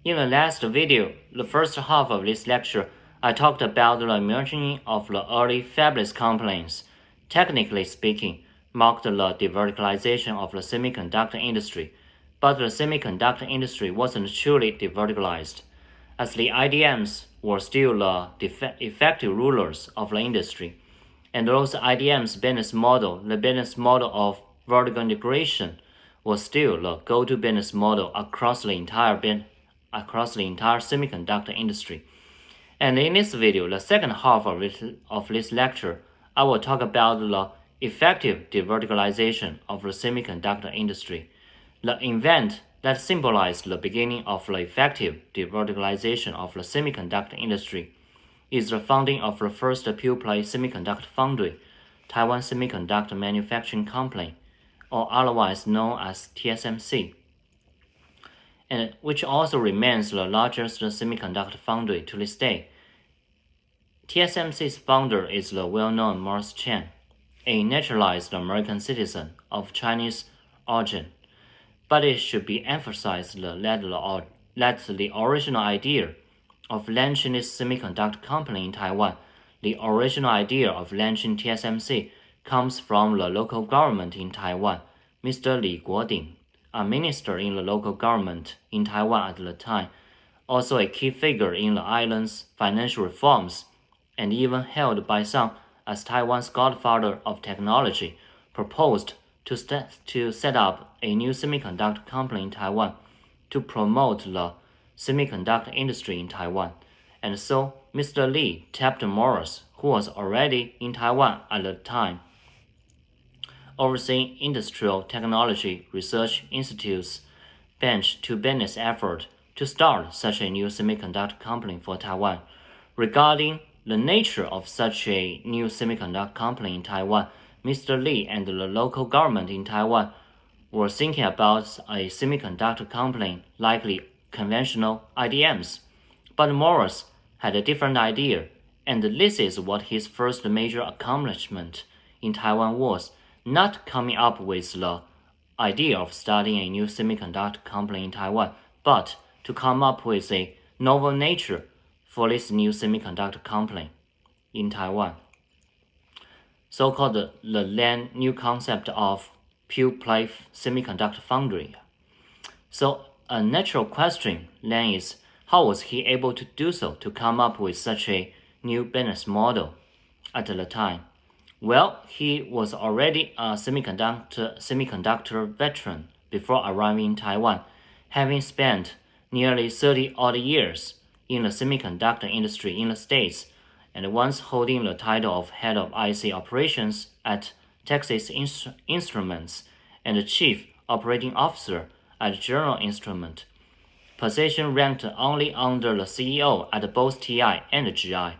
In the last video, the first half of this lecture, I talked about the emerging of the early fabless companies. Technically speaking, marked the deverticalization of the semiconductor industry, but the semiconductor industry wasn't truly deverticalized, as the IDMs were still the effective rulers of the industry, and those IDMs' business model, the business model of vertical integration, was still the go-to business model across the entire semiconductor industry. And in this video, the second half of this lecture, I will talk about the effective deverticalization of the semiconductor industry, the event that symbolized the beginning of the effective deverticalization of the semiconductor industry is the founding of the first pure-play semiconductor foundry, Taiwan Semiconductor Manufacturing Company, or otherwise known as TSMC, and which also remains the largest semiconductor foundry to this day. TSMC's founder is the well-known Morris Chang, a naturalized American citizen of Chinese origin. But it should be emphasized that the original idea of launching this semiconductor company in Taiwan, the original idea of launching TSMC, comes from the local government in Taiwan, Mr. Li Guoding, a minister in the local government in Taiwan at the time, also a key figure in the island's financial reforms, and even hailed by some as Taiwan's godfather of technology, proposed to set up a new semiconductor company in Taiwan to promote the semiconductor industry in Taiwan. And so Mr. Li tapped Morris, who was already in Taiwan at the time, overseeing industrial technology research institutes' bench-to-business effort to start such a new semiconductor company for Taiwan. Regarding the nature of such a new semiconductor company in Taiwan, Mr. Li and the local government in Taiwan were thinking about a semiconductor company like the conventional IDMs. But Morris had a different idea, and this is what his first major accomplishment in Taiwan was, not coming up with the idea of starting a new semiconductor company in Taiwan, but to come up with a novel nature for this new semiconductor company in Taiwan, so-called the new concept of pure-play semiconductor foundry. So a natural question then is, how was he able to do so, to come up with such a new business model at the time? Well, he was already a semiconductor veteran before arriving in Taiwan, having spent nearly 30 odd years in the semiconductor industry in the States, and once holding the title of head of IC operations at Texas Instruments and chief operating officer at General Instrument, position ranked only under the CEO at both TI and GI,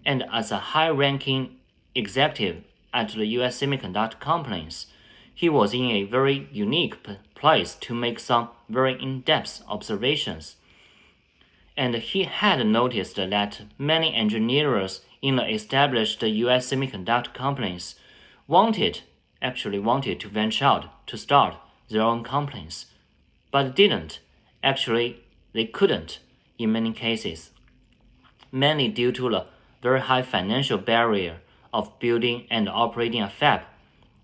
and as a high-ranking executive at the US semiconductor companies, he was in a very unique place to make some very in-depth observations. And he had noticed that many engineers in the established US semiconductor companies wanted to venture out to start their own companies, but didn't. Actually, they couldn't in many cases, mainly due to the very high financial barrier of building and operating a fab.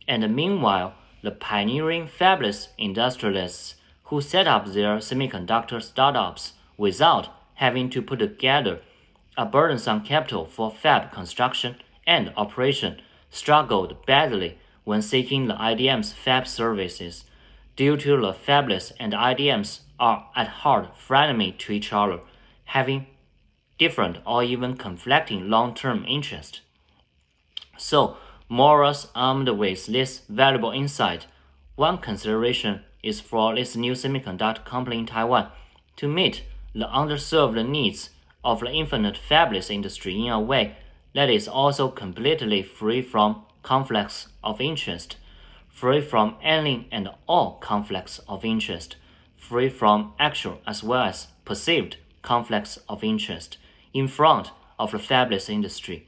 And meanwhile, the pioneering fabless industrialists who set up their semiconductor startups without having to put together a burdensome capital for fab construction and operation struggled badly when seeking the IDM's fab services, due to the fabless and IDMs are at heart frenemy to each other, having different or even conflicting long-term interests. So, Morris, armed with this valuable insight, one consideration is for this new semiconductor company in Taiwan to meet the underserved needs of the infinite fabless industry in a way that is also completely free from conflicts of interest, free from any and all conflicts of interest, free from actual as well as perceived conflicts of interest in front of the fabless industry,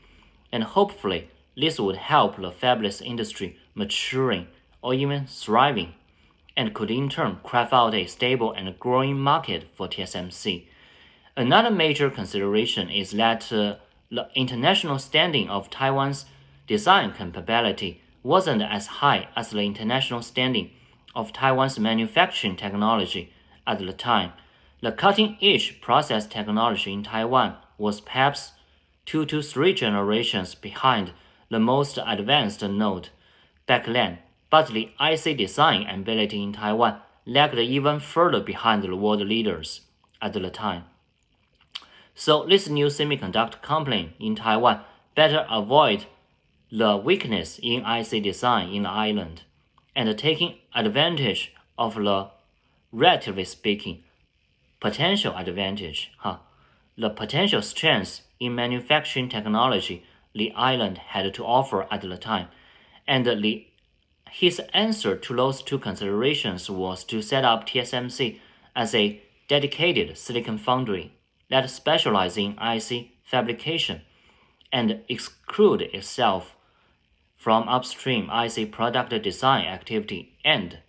and hopefully this would help the fabless industry maturing or even thriving, and could in turn carve out a stable and growing market for TSMC, Another major consideration is that the international standing of Taiwan's design capability wasn't as high as the international standing of Taiwan's manufacturing technology at the time. The cutting-edge process technology in Taiwan was perhaps 2 to 3 generations behind the most advanced node back then, but the IC design ability in Taiwan lagged even further behind the world leaders at the time. So this new semiconductor company in Taiwan better avoid the weakness in IC design in the island, and taking advantage of the, relatively speaking, potential advantage, the potential strengths in manufacturing technology the island had to offer at the time, and his answer to those two considerations was to set up TSMC as a dedicated silicon foundry that specializes in IC fabrication and exclude itself from upstream IC product design activity and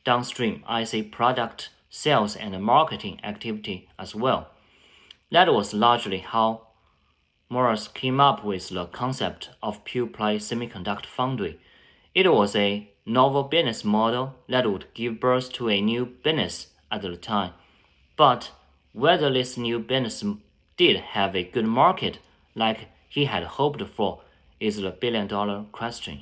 downstream IC product sales and marketing activity as well. That was largely how Morris came up with the concept of pure-play semiconductor foundry. It was a novel business model that would give birth to a new business at the time, but whether this new business did have a good market like he had hoped for is the billion-dollar question.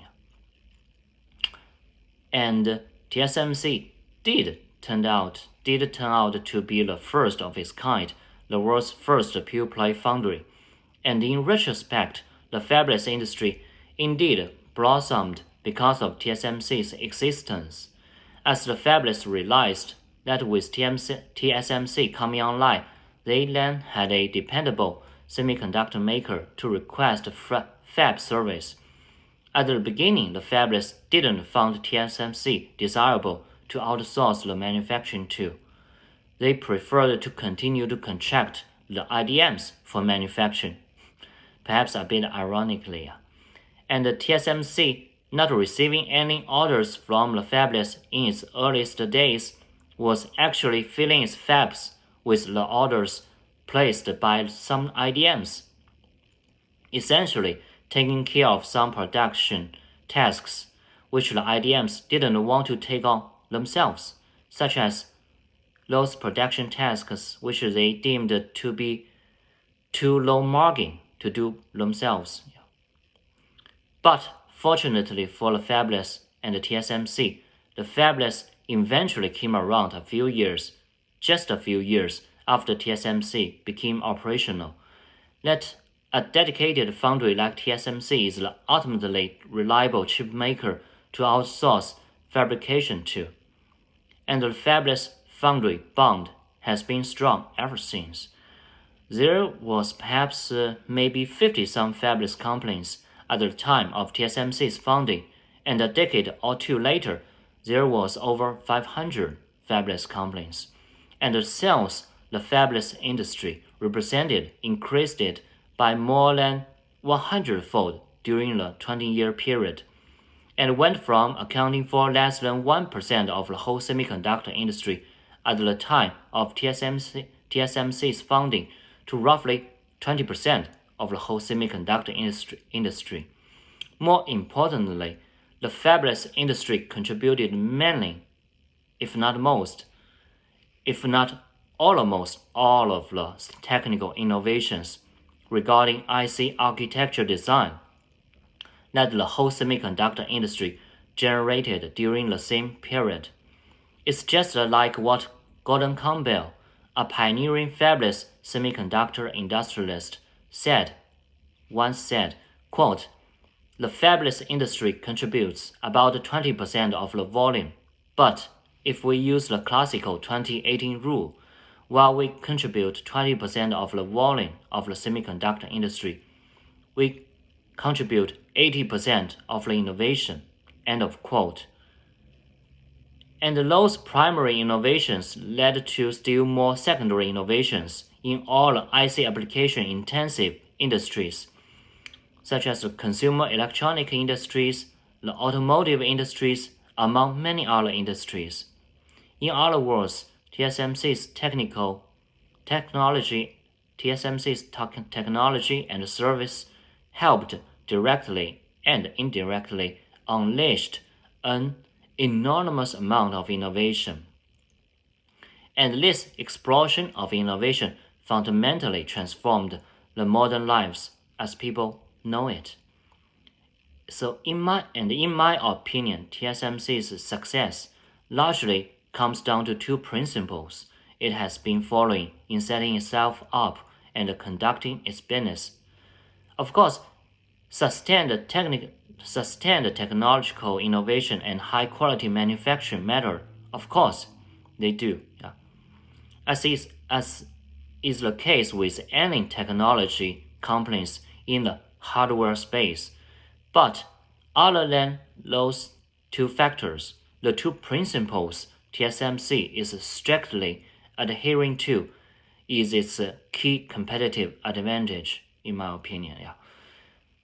And TSMC did turn out to be the first of its kind, the world's first pure-play foundry. And in retrospect, the fabless industry indeed blossomed because of TSMC's existence, as the fabless realized that with TSMC coming online, they then had a dependable semiconductor maker to request fab service. At the beginning, the fabless didn't find TSMC desirable to outsource the manufacturing to. They preferred to continue to contract the IDMs for manufacturing, perhaps a bit ironically. And the TSMC, not receiving any orders from the fabless in its earliest days, was actually filling its fabs with the orders placed by some IDMs, essentially taking care of some production tasks which the IDMs didn't want to take on themselves, such as those production tasks which they deemed to be too low margin to do themselves. But fortunately for the fabless and the TSMC, the fabless eventually came around just a few years after TSMC became operational. That a dedicated foundry like TSMC is the ultimately reliable chip maker to outsource fabrication to, and the fabless foundry bond has been strong ever since. There was perhaps maybe 50-some fabless companies at the time of TSMC's founding, and a decade or two later, there was over 500 fabless companies, and the sales the fabless industry represented increased it by more than 100-fold during the 20-year period, and went from accounting for less than 1% of the whole semiconductor industry at the time of TSMC's founding to roughly 20% of the whole semiconductor industry. More importantly, the fabless industry contributed mainly, if not most, if not almost all of the technical innovations regarding IC architecture design that the whole semiconductor industry generated during the same period. It's just like what Gordon Campbell, a pioneering fabless semiconductor industrialist, once said, quote, "The fabless industry contributes about 20% of the volume, but if we use the classical 20-18 rule, while we contribute 20% of the volume of the semiconductor industry, we contribute 80% of the innovation," end of quote. And those primary innovations led to still more secondary innovations in all the IC application-intensive industries, such as the consumer electronic industries, the automotive industries, among many other industries. In other words, TSMC's technology TSMC's technology and service helped directly and indirectly unleashed an enormous amount of innovation. And this explosion of innovation fundamentally transformed the modern lives as people know it. So in my opinion, TSMC's success largely comes down to two principles it has been following in setting itself up and conducting its business. Of course, sustained technological innovation and high-quality manufacturing matter. Of course, they do. Yeah. As is the case with any technology companies in the hardware space. But other than those two factors, the two principles TSMC is strictly adhering to is its key competitive advantage, in my opinion. Yeah.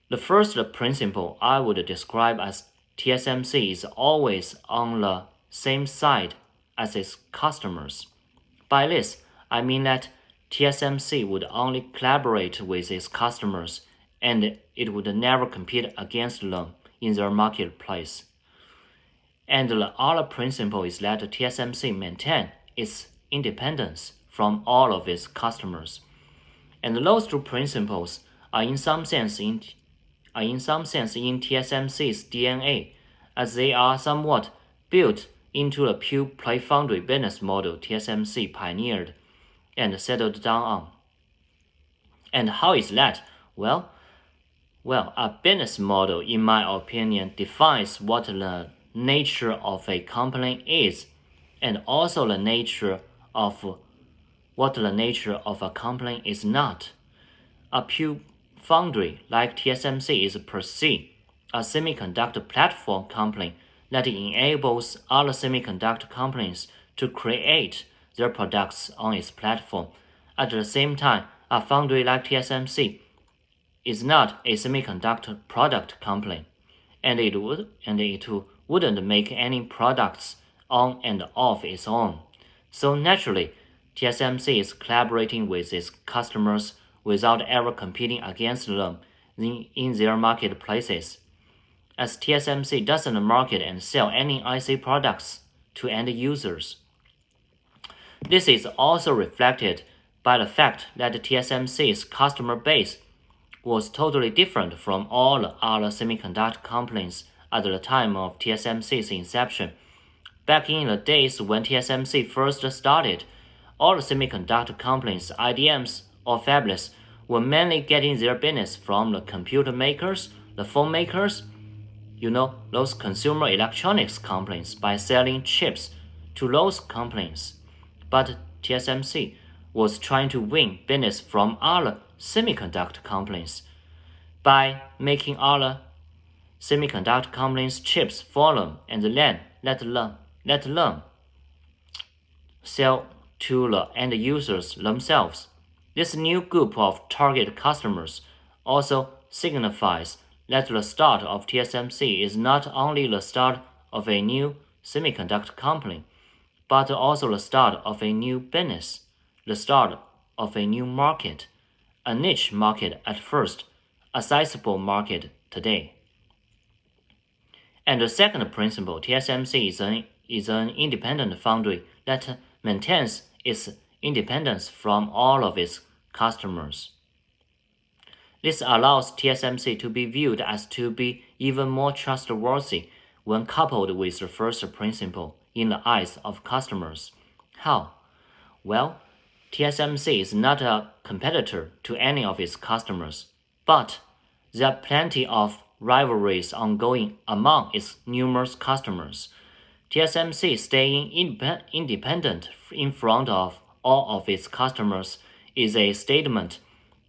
The first principle I would describe as TSMC is always on the same side as its customers. By this, I mean that TSMC would only collaborate with its customers and it would never compete against them in their marketplace. And the other principle is that TSMC maintain its independence from all of its customers. And those two principles are in some sense in TSMC's DNA, as they are somewhat built into the pure play foundry business model TSMC pioneered and settled down on. And how is that? Well, a business model, in my opinion, defines what the nature of a company is, and also the nature of what the nature of a company is not. A pure foundry like TSMC is per se a semiconductor platform company that enables other semiconductor companies to create their products on its platform. At the same time, a foundry like TSMC is not a semiconductor product company, and it wouldn't make any products on and off its own. So naturally, TSMC is collaborating with its customers without ever competing against them in their marketplaces, as TSMC doesn't market and sell any IC products to end users. This is also reflected by the fact that TSMC's customer base was totally different from all other semiconductor companies at the time of TSMC's inception. Back in the days when TSMC first started, all the semiconductor companies, IDMs or fabless, were mainly getting their business from the computer makers, the phone makers, those consumer electronics companies, by selling chips to those companies. But TSMC was trying to win business from other semiconductor companies by making other semiconductor companies chips for them and then let them sell to the end users themselves. This new group of target customers also signifies that the start of TSMC is not only the start of a new semiconductor company, but also the start of a new business, the start of a new market, a niche market at first, a sizable market today. And the second principle, TSMC is an independent foundry that maintains its independence from all of its customers. This allows TSMC to be viewed as to be even more trustworthy when coupled with the first principle in the eyes of customers. How? Well, TSMC is not a competitor to any of its customers, but there are plenty of rivalries ongoing among its numerous customers. TSMC staying independent in front of all of its customers is a statement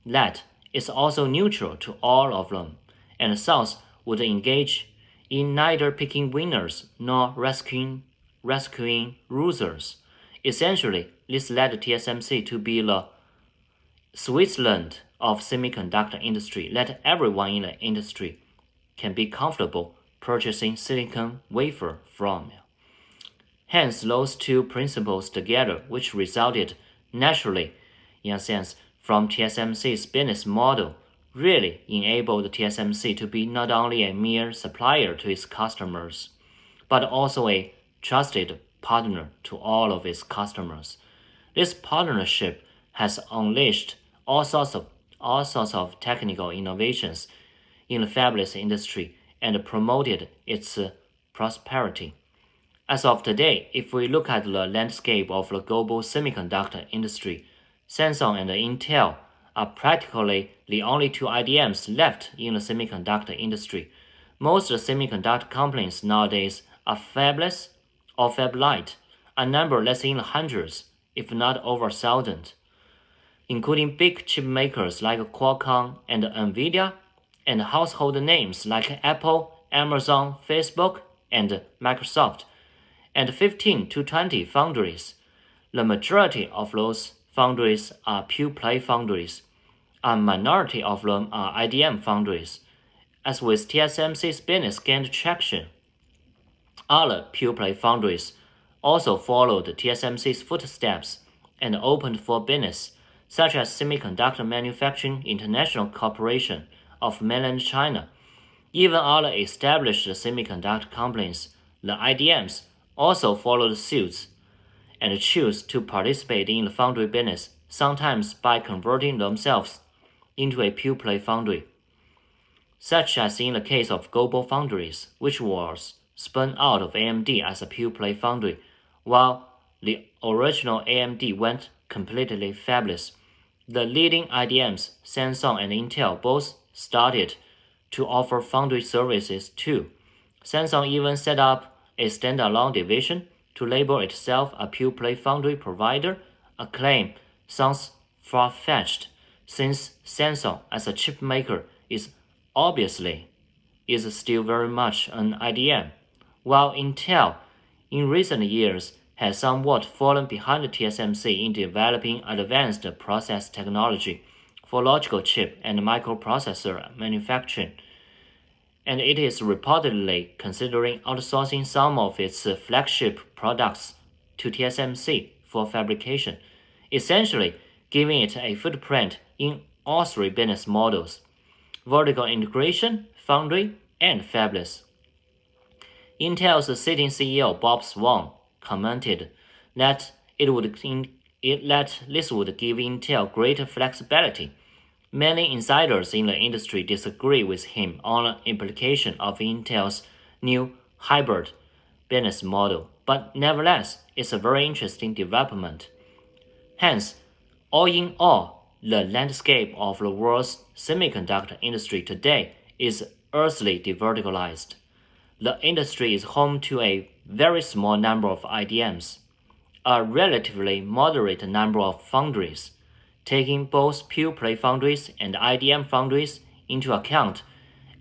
that is also neutral to all of them, and thus would engage in neither picking winners nor rescuing losers. Essentially, this led TSMC to be the Switzerland of semiconductor industry, that everyone in the industry can be comfortable purchasing silicon wafer from. Hence, those two principles together, which resulted naturally, in a sense, from TSMC's business model really enabled TSMC to be not only a mere supplier to its customers, but also a trusted partner to all of its customers. This partnership has unleashed all sorts of technical innovations in the fabless industry and promoted its prosperity. As of today, if we look at the landscape of the global semiconductor industry, Samsung and Intel are practically the only two IDMs left in the semiconductor industry. Most semiconductor companies nowadays are fabless or fab-light, a number less in the hundreds, if not over 1,000, including big chip makers like Qualcomm and Nvidia, and household names like Apple, Amazon, Facebook, and Microsoft, and 15 to 20 foundries. The majority of those foundries are pure-play foundries. A minority of them are IDM foundries. As with TSMC's business gained traction, other pure-play foundries also followed TSMC's footsteps and opened for business, such as Semiconductor Manufacturing International Corporation of mainland China. Even other established semiconductor companies, the IDMs, also followed suit and choose to participate in the foundry business, sometimes by converting themselves into a pure-play foundry, such as in the case of Global Foundries, which was spun out of AMD as a pure-play foundry, while the original AMD went completely fabless. The leading IDMs, Samsung and Intel, both started to offer foundry services too. Samsung even set up a standalone division to label itself a pure-play foundry provider. A claim sounds far-fetched, since Samsung as a chip maker is still very much an IDM, while Intel in recent years has somewhat fallen behind TSMC in developing advanced process technology for logical chip and microprocessor manufacturing, and it is reportedly considering outsourcing some of its flagship products to TSMC for fabrication, essentially giving it a footprint in all three business models: vertical integration, foundry, and fabless. Intel's sitting CEO Bob Swan commented that this would give Intel greater flexibility. Many insiders in the industry disagree with him on the implication of Intel's new hybrid business model, but nevertheless, it's a very interesting development. Hence, all in all, the landscape of the world's semiconductor industry today is earthly deverticalized. The industry is home to a very small number of IDMs, a relatively moderate number of foundries, taking both pure-play foundries and IDM foundries into account,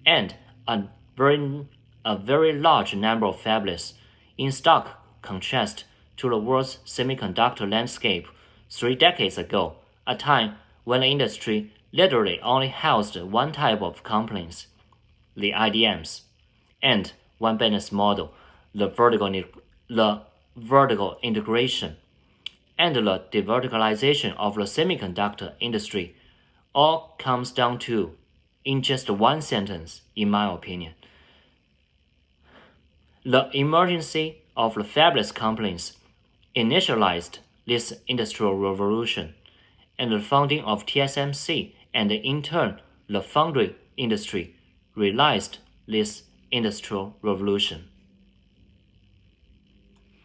and a very large number of fabless, in stark contrast to the world's semiconductor landscape 3 decades ago, a time when the industry literally only housed one type of companies, the IDMs, and one business model, the vertical integration, and the deverticalization of the semiconductor industry, all comes down to, in just one sentence, in my opinion, the emergence of the fabless companies initialized this industrial revolution, and the founding of TSMC and in turn the foundry industry realized this industrial revolution.